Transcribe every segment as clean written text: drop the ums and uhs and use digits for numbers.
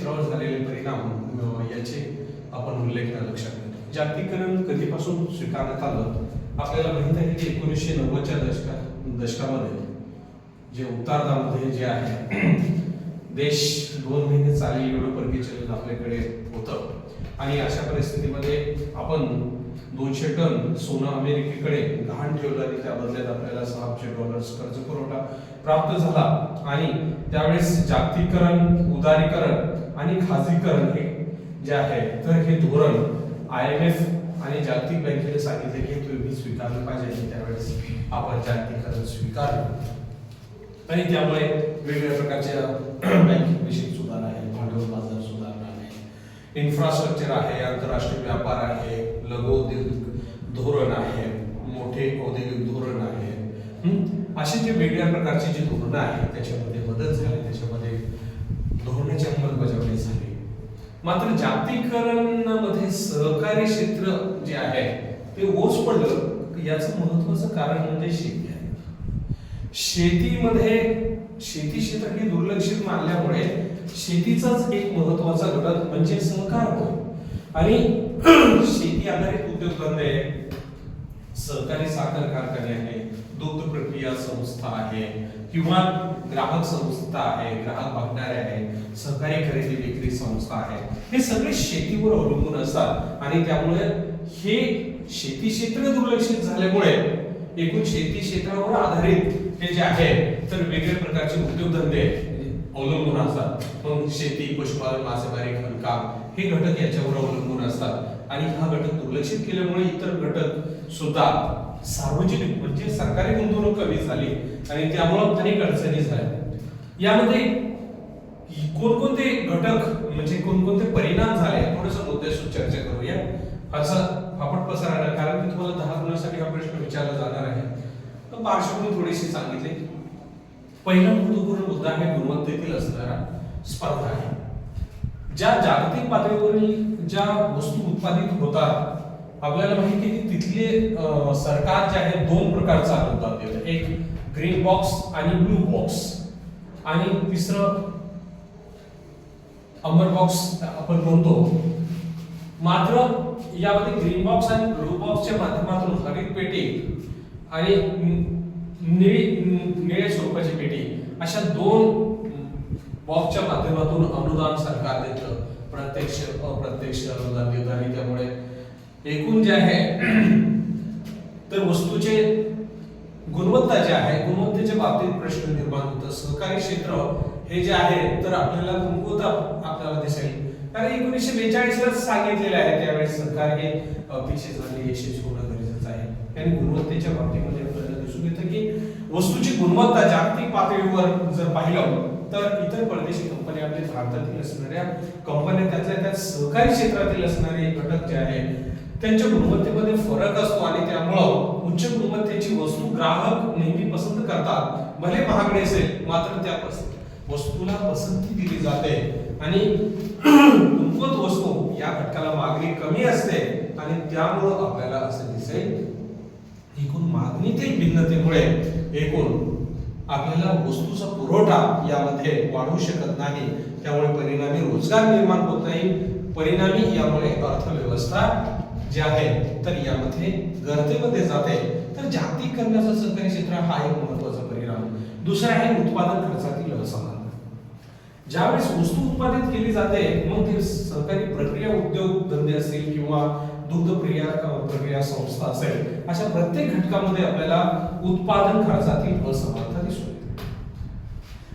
क्षेत्रावर झालेले परिणाम याचे आपण उल्लेख लक्षात घेतो. जागतिकीकरण कधीपासून स्वीकारण्यात आलं? आपल्याला माहित आहे की 1990च्या दशकामध्ये जे उत्तरार्धामध्ये जे आहे देश 2 महिने चालेल एवढं परकीय चलन आपल्याकडे होतं आणि अशा परिस्थितीमध्ये आपण 200 टन सोनं अमेरिकेकडे गहाण ठेवलं आणि त्या बदल्यात आपल्याला $6 कर्ज पुरवठा प्राप्त झाला. आणि त्यावेळेस जागतिकीकरण, उदारीकरण आणि खाजगीकरण हे जे आहे तर हे धोरण IMF आणि जागतिक बँकेने सांगितले की तुम्ही स्वीकारलं पाहिजे आणि त्यावेळेस आपण जागतिकीकरण स्वीकारलं आणि त्यामुळे वेगवेगळ्या प्रकारच्या बँकिंग विषयी सुधारणा आहे, भांडवल बाजार सुधारणा आहे, इन्फ्रास्ट्रक्चर आहे, आंतरराष्ट्रीय व्यापार आहे, लघु उद्योग धोरण आहे, मोठे औद्योगिक धोरण आहे, असे जे वेगवेगळ्या प्रकारची जी धोरणं आहेत त्याच्यामध्ये बदल झाले, त्याच्यामध्ये धोरणाची अंमलबजावणी झाली. मात्र जागतिकीकरणामध्ये सहकारी क्षेत्र जे आहे ते ओस पडलं. याचं महत्वाचं कारण म्हणजे शेती आहे. शेतीमध्ये शेती क्षेत्र हे दुर्लक्षित मानल्यामुळे शेतीचाच एक महत्वाचा घटक म्हणजे सहकार होय आणि शेती आधारित उद्योगधंदे, सहकारी साखर कारखाने आहे, दुग्ध प्रक्रिया संस्था आहे किंवा ग्राहक संस्था आहे, ग्राहक भागणारे आहे, सहकारी खरेदी विक्री संस्था आहे, हे सगळे शेतीवर अवलंबून असतात आणि त्यामुळे हे शेती क्षेत्र दुर्लक्षित झाल्यामुळे एकूण शेती क्षेत्रावर आधारित हे जे आहे तर वेगवेगळ्या प्रकारचे उद्योगधंदे अवलंबून असतात. मग शेती, पशुपालन, मासेमारी, खाणकाम हे घटक याच्यावर अवलंबून असतात आणि हा घटक दुर्लक्षित केल्यामुळे इतर घटक सुद्धा सार्वजनिक म्हणजे सरकारी गुंतवणूक कमी झाली आणि त्यामुळे अनेक अडचणी झाल्या. यामध्ये कोणकोणते घटक म्हणजे कोणकोणते परिणाम झाले थोडंसं मुद्द्यावर चर्चा करूया. असं फापट पसरणार कारण की तुम्हाला 10 गुणांसाठी हा प्रश्न विचारला जाणार आहे. तर पार्श्वभूमी थोडीशी सांगितली. पहिला महत्त्वपूर्ण मुद्दा आहे गुणवत्तेतील असणारा स्पर्धा आहे. ज्या जागतिक पातळीवरील ज्या वस्तू उत्पादित होतात आपल्याला माहिती आहे की तिथले सरकार जे आहे 2 प्रकार चालवतात. एक ग्रीन बॉक्स आणि ब्लू बॉक्स आणि तिसरं अंबर बॉक्स आपण म्हणतो. मात्र यामध्ये ग्रीन बॉक्स आणि ब्लू बॉक्सच्या माध्यमातून हरित पेटी आणि निळ्या स्वरूपाची पेटी अशा 2 बॉक्सच्या माध्यमातून अनुदान सरकार देतं. प्रत्यक्ष अप्रत्यक्ष अनुदान देतं आणि त्यामुळे एकूण जे आहे तर वस्तूचे गुणवत्ता जे आहे गुणवत्तेच्या बाबतीत प्रश्न निर्माण होतो. सहकारी क्षेत्र हे जे आहे तर आपल्याला कमकुवत आपल्याला दिसेल कारण 1942 ला सांगितलेले आहे त्यावेळेस सरकार हे अपेक्षित झाले यशस्वी होणं गरजेचं आहे आणि गुणवत्तेच्या बाबतीमध्ये आपल्याला दिसून येतं की वस्तूची गुणवत्ता जागतिक पातळीवर जर पाहिलं तर इतर परदेशी कंपन्या आपल्या भारतातील असणाऱ्या कंपन्या त्यातल्या त्यात सहकारी क्षेत्रातील असणारे घटक जे आहे त्यांच्या गुणवत्तेमध्ये फरक असतो आणि त्यामुळं उच्च गुणवत्तेची वस्तू ग्राहक नेहमी पसंत करतात. भले महागडी असेल मात्र त्या वस्तूला पसंती दिली जाते आणि कमकुवत वस्तू या घटकाला मागणी कमी असते आणि त्यामुळं आपल्याला असं दिसेल एकूण मागणीतील भिन्नतेमुळे एकूण आपल्याला वस्तूचा पुरवठा यामध्ये वाढू शकत नाही. त्यामुळे परिणामी रोजगार निर्माण होत नाही. परिणामी यामुळे अर्थव्यवस्था जे आहे तर यामध्ये गर्तेमध्ये जाते. तर जागतिकीकरणाचा सहकारी क्षेत्र हा एक महत्त्वाचा परिणाम. दुसरा आहे उत्पादन खर्चातील असमानता. ज्यावेळेस वस्तू उत्पादित केली जाते मग ते सहकारी प्रक्रिया उद्योग धंदे असतील किंवा दुग्ध प्रक्रिया संस्था असेल अशा प्रत्येक घटकामध्ये आपल्याला उत्पादन खर्चातील असमानता दिसून येते.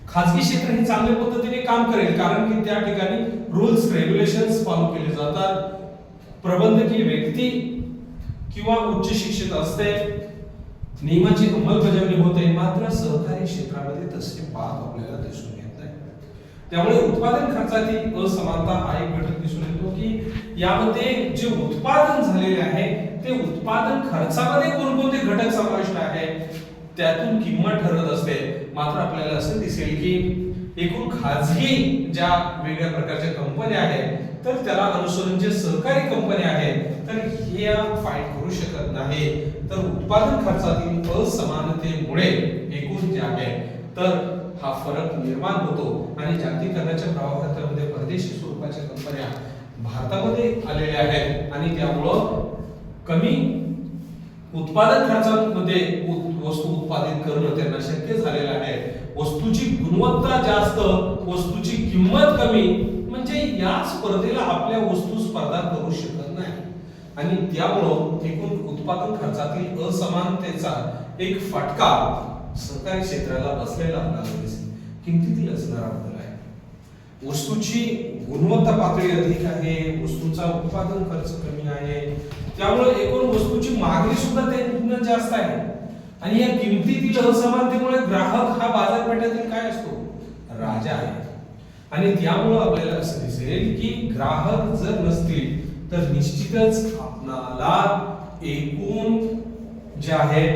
खाजगी क्षेत्र हे चांगल्या पद्धतीने काम करेल कारण की त्या ठिकाणी रूल्स रेग्युलेशन्स फॉलो केले जातात. प्रबंधकीय व्यक्ती किंवा उच्च शिक्षित असते, नियमांची अंमलबजावणी होते. मात्र सहकारी क्षेत्रामध्ये तसे बाब आपल्याला दिसून येत नाही. त्यामुळे उत्पादन खर्चातील असमानता हा एक घटक दिसून येतो की यामध्ये जे उत्पादन झालेले आहे ते उत्पादन खर्चामध्ये कोणकोणते घटक समाविष्ट आहे त्यातून किंमत ठरत असते. मात्र आपल्याला असं दिसेल की एकूण खाजगी ज्या वेगळ्या प्रकारच्या कंपन्या आहेत तर त्याला अनुसरून जे सहकारी कंपन्या आहेत तर हे फाईट करू शकत नाही. तर उत्पादन खर्चातील असमानतेमुळे एकूण जे आहे तर हा फरक निर्माण होतो आणि जागतिकीकरणाच्या प्रवाहामध्ये परदेशी स्वरूपाच्या कंपन्या भारतामध्ये आलेल्या आहेत आणि त्यामुळं कमी उत्पादन खर्चामध्ये वस्तू उत्पादित करणं त्यांना शक्य झालेलं आहे. वस्तूची गुणवत्ता जास्त, वस्तूची किंमत कमी, म्हणजे या स्पर्धेला आपल्या वस्तू स्पर्धा करू शकत नाही आणि त्यामुळं एकूण उत्पादन खर्चातील असमानतेचा एक फटका सहकारी क्षेत्राला बसलेला आपल्याला दिसेल. किमतीतील असणारा बदल आहे. वस्तूची गुणवत्ता पातळी अधिक आहे, वस्तूचा उत्पादन खर्च कमी आहे, त्यामुळे एकूण वस्तूची मागणी सुद्धा त्यातून जास्त आहे आणि या किमतीतील असमानतेमुळे ग्राहक हा बाजारपेठेतील काय असतो, राजा आहे आणि त्यामुळे आपल्याला असं दिसेल की ग्राहक जर नसतील तर निश्चितच आपल्याला एकूण जे आहे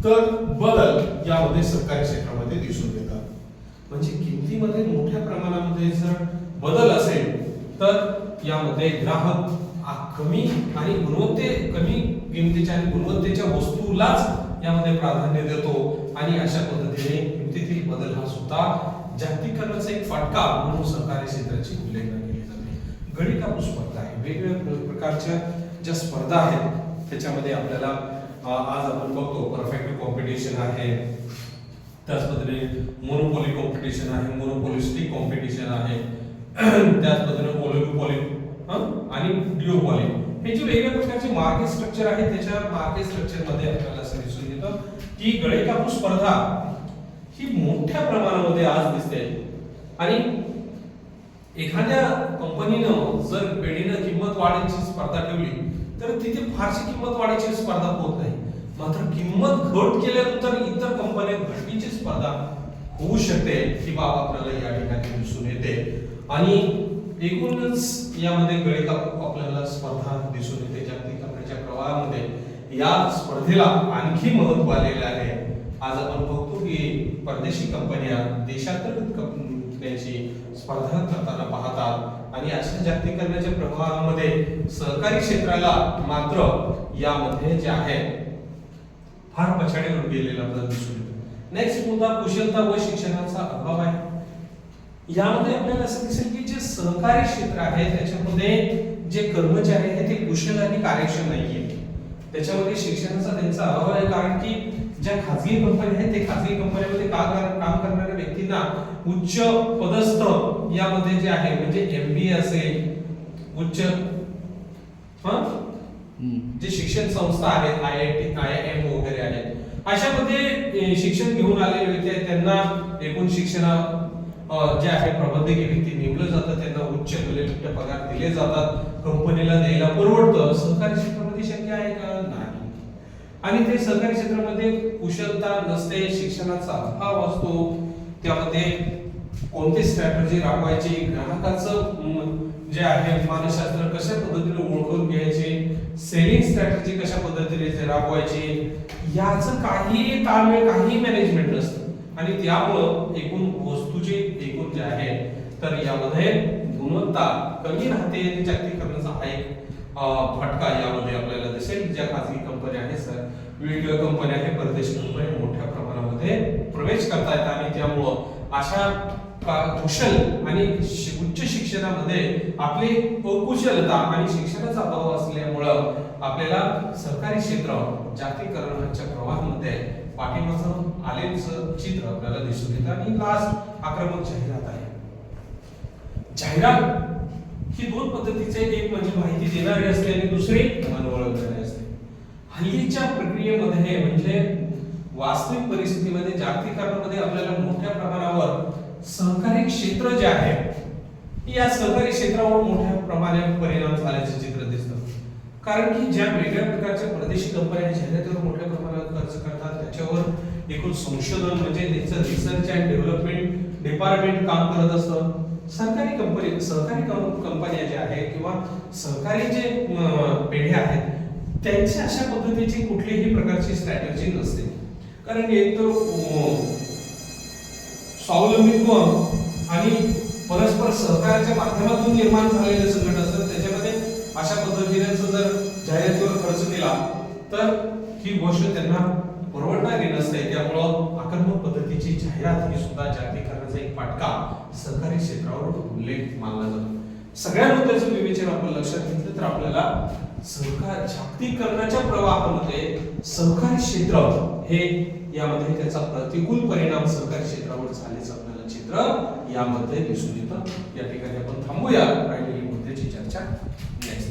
तर बदल यामध्ये सहकारी क्षेत्रामध्ये दिसून येतात. म्हणजे किमतीमध्ये मोठ्या प्रमाणामध्ये जर बदल असेल तर यामध्ये ग्राहक कमी आणि कमी किमतीच्या आणि गुणवत्तेच्या वस्तूलाच यामध्ये प्राधान्य देतो आणि अशा पद्धतीने किमतीतील बदल हा सुद्धा जागतिकीकरणाचा एक फटका म्हणून सहकारी क्षेत्राची उल्लेखना केली जाते. गडी कापूस स्पर्धा आहे, वेगवेगळ्या प्रकारच्या ज्या स्पर्धा आहेत त्याच्यामध्ये आपल्याला आज आपण बघतो परफेक्ट कॉम्पिटिशन आहे, त्याच पद्धतीने मोनोपोली कॉम्पिटिशन आहे, मोनोपोलिस्टिक कॉम्पिटिशन आहे, त्याच पद्धतीने ओलिगोपोली आणि डिओपोली, हे जे वेगवेगळ्या प्रकारचे मार्केट स्ट्रक्चर आहे त्याच्या मार्केट स्ट्रक्चर मध्ये आपल्याला असं दिसून येतं की गडी कापूस स्पर्धा ही मोठ्या प्रमाणामध्ये आज दिसते आणि एखाद्या कंपनीनं जर पेढीनं किंमत वाढीची स्पर्धा ठेवली तर तिथे फारशी किंमत वाढीची स्पर्धा होत नाही. मात्र किंमत घट केल्यानंतर इतर कंपन्या घटीची स्पर्धा होऊ शकते ही बाब आपल्याला या ठिकाणी दिसून येते आणि एकूणच यामध्ये गडी कापूस आपल्याला स्पर्धा दिसून येते. जागतिकीकरणाच्या प्रवाहामध्ये या स्पर्धेला आणखी महत्त्व आलेले आहे. आज आपण बघतो की परदेशी कंपन्या देशांतर्गत कंपन्यांची स्पर्धा करताना पाहतात आणि अशा जागतिकीकरणाच्या प्रवाहामध्ये सहकारी क्षेत्राला मात्र यामध्ये जे आहे फार पछाडीवर गेलेला आपल्याला दिसून येतो. नेक्स्ट मुद्दा कुशलता व शिक्षणाचा अभाव आहे. यामध्ये आपल्याला असं दिसेल की जे सहकारी क्षेत्र आहे त्याच्यामध्ये जे कर्मचारी आहेत ते कुशल आणि कार्यक्षम नाहीये. त्याच्यामध्ये शिक्षणाचा त्यांचा अभाव आहे कारण की ज्या खाजगी कंपन्या आहेत ते खाजगी कंपन्यांमध्ये काम करणाऱ्या व्यक्तींना उच्च पदस्थ यामध्ये जे आहे म्हणजे एमबीए असेल, उच्च जे शिक्षण संस्था आहेत आयआयटी आयआयएम वगैरे आहेत अशामध्ये शिक्षण घेऊन आलेले व्यक्ती आहेत त्यांना एकूण शिक्षण जे आहे प्रबंधकीय व्यक्ती नेमलं जातं, त्यांना उच्च मूल्ययुक्त पगार दिले जातात, कंपनीला द्यायला परवडतं. सहकारी क्षेत्रामध्ये शक्य आहे का? नाही. आणि ते सहकारी क्षेत्रामध्ये कुशलता नसते, शिक्षणाचा अभाव असतो. त्यामध्ये कोणती स्ट्रॅटेजी राबवायची, ग्राहकाचं जे आहे मानसशास्त्र कशा पद्धतीने ओळखून घ्यायचे, सेलिंग स्ट्रॅटेजी कशा पद्धतीने राबवायची, याचं काही ताळमेळ काही मॅनेजमेंट नसतं आणि त्यामुळं एकूण वस्तूचे एकूण जे आहे तर यामध्ये गुणवत्ता कमी राहते आणि जागतिकीकरणाचा हा एक फटका यामध्ये आपल्याला दिसेल. ज्या खाजगी कंपन्या आहेत सर वेगवेगळ्या कंपन्या आहेत परदेशी कंपन्या मोठ्या प्रमाणामध्ये प्रवेश करतायत आणि त्यामुळं अशा कुशल आणि उच्च शिक्षणामध्ये आपली अकुशलता आणि शिक्षणाचा अभाव असल्यामुळं आपल्याला सहकारी क्षेत्र जागतिकीकरणाच्या प्रवाहामध्ये पाठीमागचं आलेलं चित्र आपल्याला दिसून येतं. आणि लास्ट आक्रमक जाहिरात आहे. जाहिरात ही दोन पद्धतीचे, एक म्हणजे माहिती देणारी असते आणि दुसरी मन वळवणारी असते. हल्लीच्या प्रक्रियेमध्ये म्हणजे वास्तविक परिस्थितीमध्ये जागतिकीकरणामध्ये आपल्याला मोठ्या प्रमाणावर सहकारी क्षेत्र जे आहे या सहकारी क्षेत्रावर मोठ्या प्रमाणात परिणाम झाल्याचे चित्र दिसतं. कारण की ज्या वेगळ्या प्रकारच्या परदेशी कंपन्या जाहिरातीवर मोठ्या प्रमाणात खर्च करतात त्याच्यावर एकूण संशोधन म्हणजे त्यांचं रिसर्च अँड डेव्हलपमेंट डिपार्टमेंट काम करत असतं. सहकारी कंपन्या ज्या आहेत किंवा सहकारी जे पेढ्या आहेत त्यांची अशा पद्धतीची कुठलीही प्रकारची स्ट्रॅटेजी नसते. कारण एक तर स्वावलंबित्व आणि परस्पर सहकार्याच्या माध्यमातून निर्माण झालेले संघटन असतात. त्याच्यामध्ये अशा पद्धतीने जर जाहिरातीवर खर्च केला तर ही गोष्ट त्यांना परवडणारी नसते, त्यामुळं आक्रमक पद्धतीची जाहिरात ही सुद्धा जागतिकीकरणाचा एक फाटका सहकारी क्षेत्रावर उल्लेख मानला जातो. सगळ्या मुद्द्याचं विवेचन आपण लक्षात घेतलं तर आपल्याला जागतिकीकरणाच्या प्रवाहामध्ये सहकारी क्षेत्र हे यामध्ये त्याचा प्रतिकूल परिणाम सहकारी क्षेत्रावर झाल्याचं आपल्याला चित्र यामध्ये दिसून येतं. या ठिकाणी आपण थांबूया, राहिलेली मुद्द्याची चर्चा नेक्स्ट